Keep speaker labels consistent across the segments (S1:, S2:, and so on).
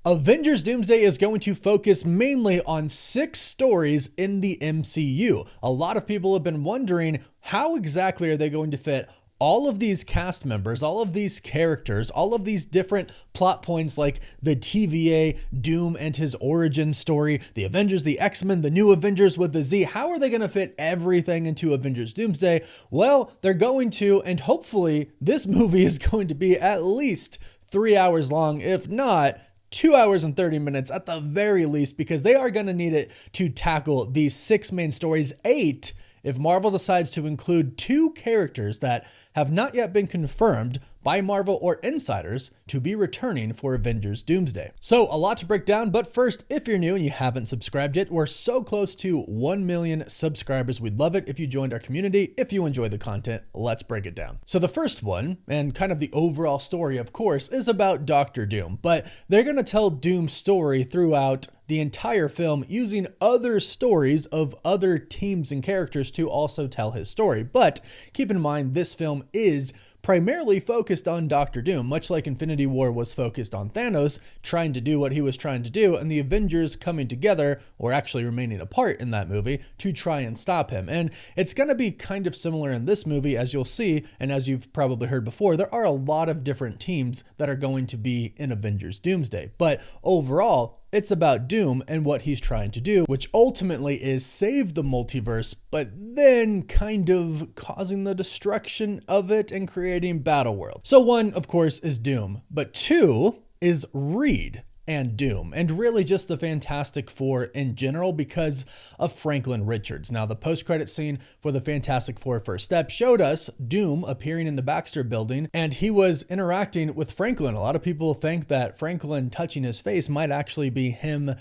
S1: Avengers Doomsday is going to focus mainly on 6 stories in the MCU. A lot of people have been wondering, how exactly are they going to fit all of these cast members, all of these characters, all of these different plot points like the TVA, Doom and his origin story, the Avengers, the X-Men, the new Avengers with the Z. How are they going to fit everything into Avengers Doomsday? Well, they're going to, and hopefully this movie is going to be at least 3 hours long, if not 2 hours and 30 minutes at the very least, because they are going to need it to tackle these 6 main stories, 8 if Marvel decides to include 2 characters that have not yet been confirmed by Marvel or insiders to be returning for Avengers Doomsday. So a lot to break down, but first, if you're new and you haven't subscribed yet, we're so close to 1 million subscribers. We'd love it if you joined our community. If you enjoy the content, let's break it down. So the first one, and kind of the overall story, of course, is about Doctor Doom, but they're going to tell Doom's story throughout the entire film using other stories of other teams and characters to also tell his story. But keep in mind, this film is primarily focused on Doctor Doom, much like Infinity War was focused on Thanos trying to do what he was trying to do, and the Avengers coming together, or actually remaining apart in that movie, to try and stop him. And it's going to be kind of similar in this movie, as you'll see, and as you've probably heard before, there are a lot of different teams that are going to be in Avengers Doomsday. But overall, it's about Doom and what he's trying to do, which ultimately is save the multiverse, but then kind of causing the destruction of it and creating Battle World. So 1, of course, is Doom, but 2 is Reed and Doom, and really just the Fantastic Four in general because of Franklin Richards. Now, the post-credit scene for the Fantastic Four First Step showed us Doom appearing in the Baxter building, and he was interacting with Franklin. A lot of people think that Franklin touching his face might actually be him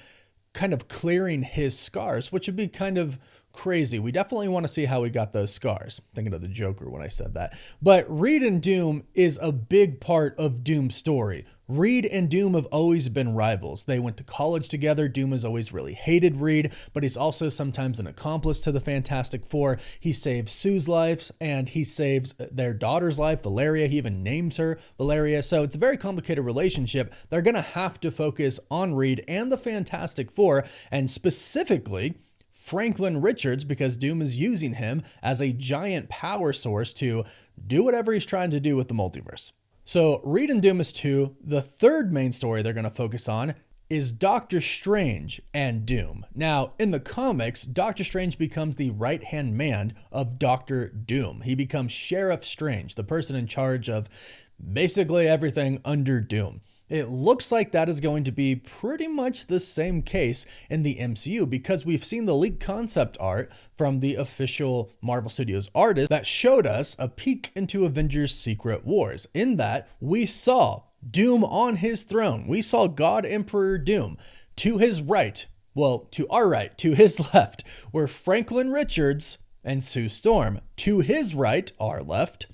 S1: kind of clearing his scars, which would be kind of crazy. We definitely want to see how he got those scars. Thinking of the Joker when I said that. But Reed and Doom is a big part of Doom's story. Reed and Doom have always been rivals. They went to college together. Doom has always really hated Reed, but he's also sometimes an accomplice to the Fantastic Four. He saves Sue's life, and he saves their daughter's life, Valeria. He even names her Valeria. So it's a very complicated relationship. They're going to have to focus on Reed and the Fantastic Four, and specifically Franklin Richards, because Doom is using him as a giant power source to do whatever he's trying to do with the multiverse. So Reed and Doom is 2. The third main story they're going to focus on is Doctor Strange and Doom. Now, in the comics, Doctor Strange becomes the right-hand man of Doctor Doom. He becomes Sheriff Strange, the person in charge of basically everything under Doom. It looks like that is going to be pretty much the same case in the MCU because we've seen the leaked concept art from the official Marvel Studios artist that showed us a peek into Avengers Secret Wars. In that, we saw Doom on his throne. We saw God Emperor Doom. To his right, well, to our right, to his left, were Franklin Richards and Sue Storm. To his right, our left,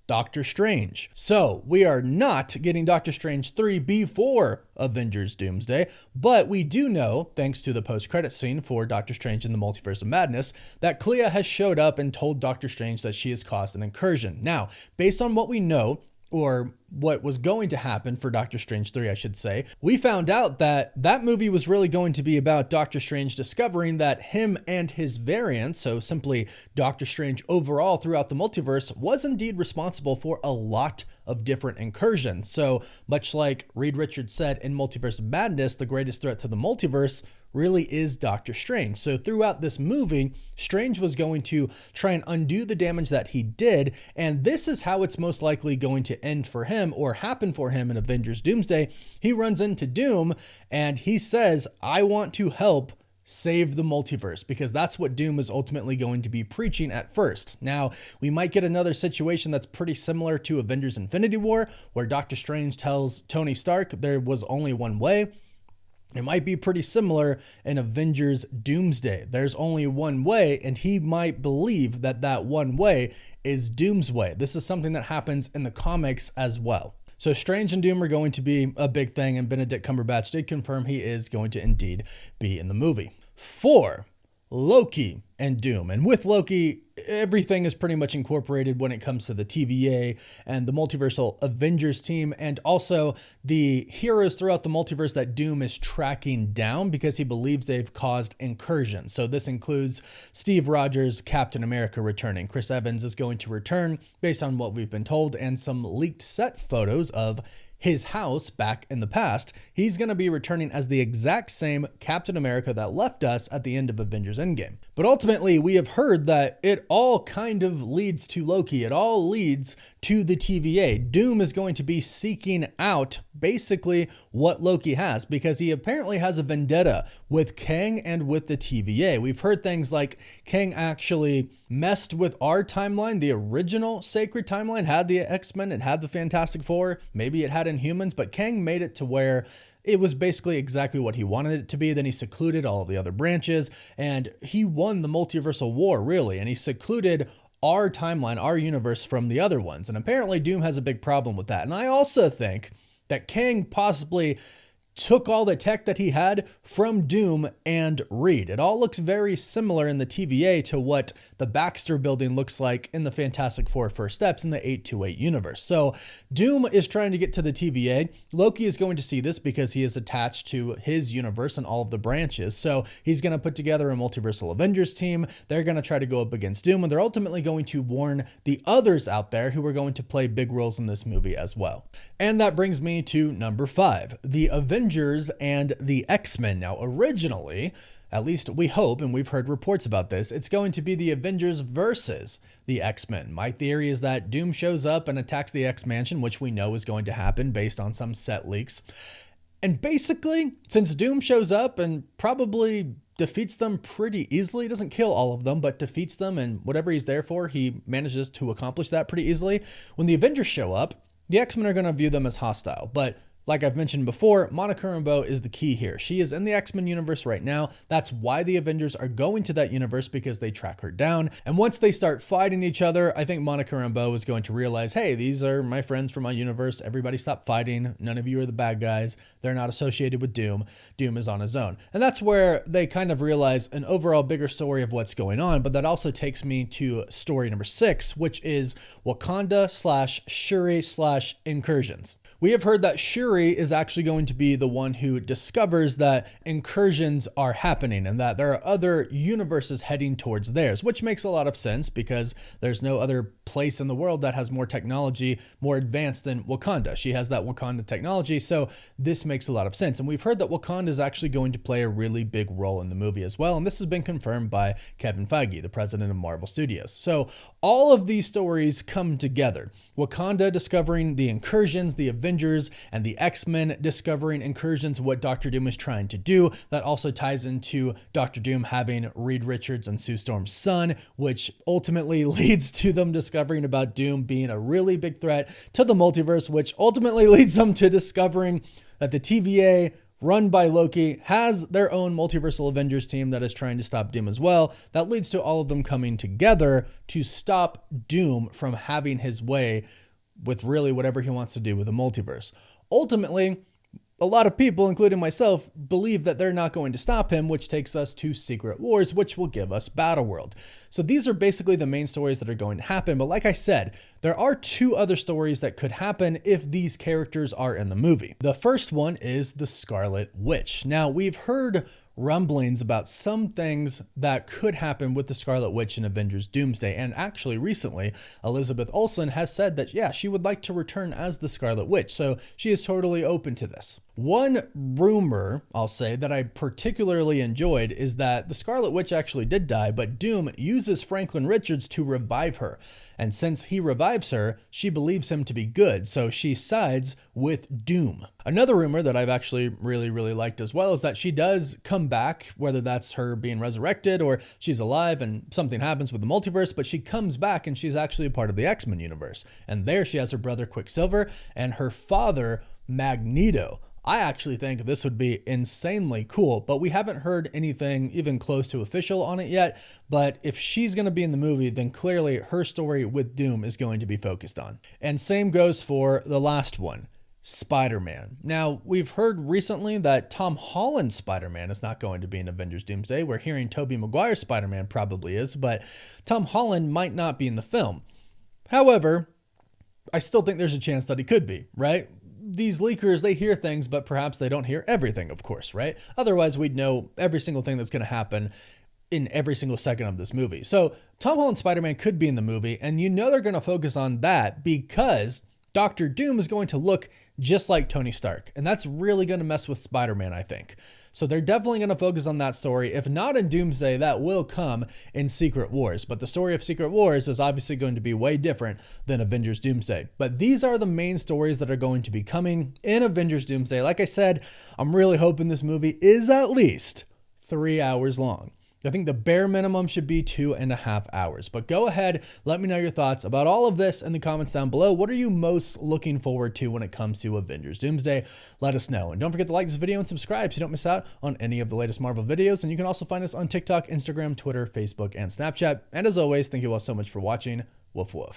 S1: Doctor Strange. So we are not getting Doctor Strange 3 before Avengers Doomsday, but we do know, thanks to the post-credit scene for Doctor Strange in the Multiverse of Madness, that Clea has showed up and told Doctor Strange that she has caused an incursion. Now, based on what we know, or what was going to happen for Doctor Strange 3, I should say, we found out that that movie was really going to be about Doctor Strange discovering that him and his variant, so simply Doctor Strange overall throughout the multiverse, was indeed responsible for a lot of different incursions. So much like Reed Richards said in Multiverse of Madness, the greatest threat to the multiverse really is Doctor Strange. So throughout this movie, Strange was going to try and undo the damage that he did, and this is how it's most likely going to end for him or happen for him in Avengers Doomsday. He runs into Doom and he says, I want to help save the multiverse, because that's what Doom is ultimately going to be preaching at first. Now, we might get another situation that's pretty similar to Avengers Infinity War, where Doctor Strange tells Tony Stark there was only one way. It might be pretty similar in Avengers Doomsday. There's only one way, and he might believe that that one way is Doom's way. This is something that happens in the comics as well. So Strange and Doom are going to be a big thing, and Benedict Cumberbatch did confirm he is going to indeed be in the movie. 4. Loki and Doom. And with Loki, everything is pretty much incorporated when it comes to the TVA and the multiversal Avengers team, and also the heroes throughout the multiverse that Doom is tracking down because he believes they've caused incursions. So this includes Steve Rogers, Captain America returning. Chris Evans is going to return based on what we've been told, and some leaked set photos of his house back in the past. He's going to be returning as the exact same Captain America that left us at the end of Avengers Endgame. But ultimately, we have heard that it all kind of leads to Loki. It all leads to the TVA. Doom is going to be seeking out basically what Loki has, because he apparently has a vendetta with Kang and with the TVA. We've heard things like Kang actually messed with our timeline. The original sacred timeline had the X-Men, it had the Fantastic Four, maybe it had Inhumans, but Kang made it to where it was basically exactly what he wanted it to be. Then he secluded all of the other branches, and he won the multiversal war, really, and he secluded our timeline, our universe, from the other ones. And apparently Doom has a big problem with that. And I also think that Kang possibly took all the tech that he had from Doom and Reed. It all looks very similar in the TVA to what the Baxter building looks like in the Fantastic Four First Steps in the 828 universe. So Doom is trying to get to the TVA. Loki is going to see this because he is attached to his universe and all of the branches. So he's going to put together a multiversal Avengers team. They're going to try to go up against Doom, and they're ultimately going to warn the others out there who are going to play big roles in this movie as well. And that brings me to number 5, the Avengers and the X-Men. Now, originally, at least we hope, and we've heard reports about this, it's going to be the Avengers versus the X-Men. My theory is that Doom shows up and attacks the X-Mansion, which we know is going to happen based on some set leaks. And basically, since Doom shows up and probably defeats them pretty easily, doesn't kill all of them, but defeats them, and whatever he's there for, he manages to accomplish that pretty easily. When the Avengers show up, the X-Men are going to view them as hostile, but like I've mentioned before, Monica Rambeau is the key here. She is in the X-Men universe right now. That's why the Avengers are going to that universe, because they track her down. And once they start fighting each other, I think Monica Rambeau is going to realize, hey, these are my friends from my universe. Everybody stop fighting. None of you are the bad guys. They're not associated with Doom. Doom is on his own. And that's where they kind of realize an overall bigger story of what's going on. But that also takes me to story number 6, which is Wakanda / Shuri / incursions. We have heard that Shuri is actually going to be the one who discovers that incursions are happening and that there are other universes heading towards theirs, which makes a lot of sense because there's no other place in the world that has more technology, more advanced than Wakanda. She has that Wakanda technology, so this makes a lot of sense. And we've heard that Wakanda is actually going to play a really big role in the movie as well, and this has been confirmed by Kevin Feige, the president of Marvel Studios. So all of these stories come together. Wakanda discovering the incursions, the Avengers and the X-Men discovering incursions, what Dr. Doom is trying to do. That also ties into Dr. Doom having Reed Richards and Sue Storm's son, which ultimately leads to them discovering about Doom being a really big threat to the multiverse, which ultimately leads them to discovering that the TVA, run by Loki, has their own multiversal Avengers team that is trying to stop Doom as well. That leads to all of them coming together to stop Doom from having his way with really whatever he wants to do with the multiverse. Ultimately, a lot of people, including myself, believe that they're not going to stop him, which takes us to Secret Wars, which will give us Battleworld. So these are basically the main stories that are going to happen. But like I said, there are 2 other stories that could happen if these characters are in the movie. The first one is the Scarlet Witch. Now, we've heard rumblings about some things that could happen with the Scarlet Witch in Avengers Doomsday. And actually recently, Elizabeth Olsen has said that, yeah, she would like to return as the Scarlet Witch. So she is totally open to this. One rumor, I'll say, that I particularly enjoyed is that the Scarlet Witch actually did die, but Doom uses Franklin Richards to revive her. And since he revives her, she believes him to be good, so she sides with Doom. Another rumor that I've actually really liked as well is that she does come back, whether that's her being resurrected or she's alive and something happens with the multiverse, but she comes back and she's actually a part of the X-Men universe. And there she has her brother Quicksilver and her father Magneto. I actually think this would be insanely cool, but we haven't heard anything even close to official on it yet. But if she's going to be in the movie, then clearly her story with Doom is going to be focused on. And same goes for the last one, Spider-Man. Now, we've heard recently that Tom Holland's Spider-Man is not going to be in Avengers Doomsday. We're hearing Tobey Maguire's Spider-Man probably is, but Tom Holland might not be in the film. However, I still think there's a chance that he could be, right? These leakers, they hear things, but perhaps they don't hear everything, of course, right? Otherwise, we'd know every single thing that's going to happen in every single second of this movie. So Tom Holland's Spider-Man could be in the movie, and you know they're going to focus on that because Doctor Doom is going to look just like Tony Stark. And that's really going to mess with Spider-Man, I think. So they're definitely going to focus on that story. If not in Doomsday, that will come in Secret Wars. But the story of Secret Wars is obviously going to be way different than Avengers Doomsday. But these are the main stories that are going to be coming in Avengers Doomsday. Like I said, I'm really hoping this movie is at least 3 hours long. I think the bare minimum should be 2.5 hours. But go ahead, let me know your thoughts about all of this in the comments down below. What are you most looking forward to when it comes to Avengers Doomsday? Let us know. And don't forget to like this video and subscribe so you don't miss out on any of the latest Marvel videos. And you can also find us on TikTok, Instagram, Twitter, Facebook, and Snapchat. And as always, thank you all so much for watching. Woof woof.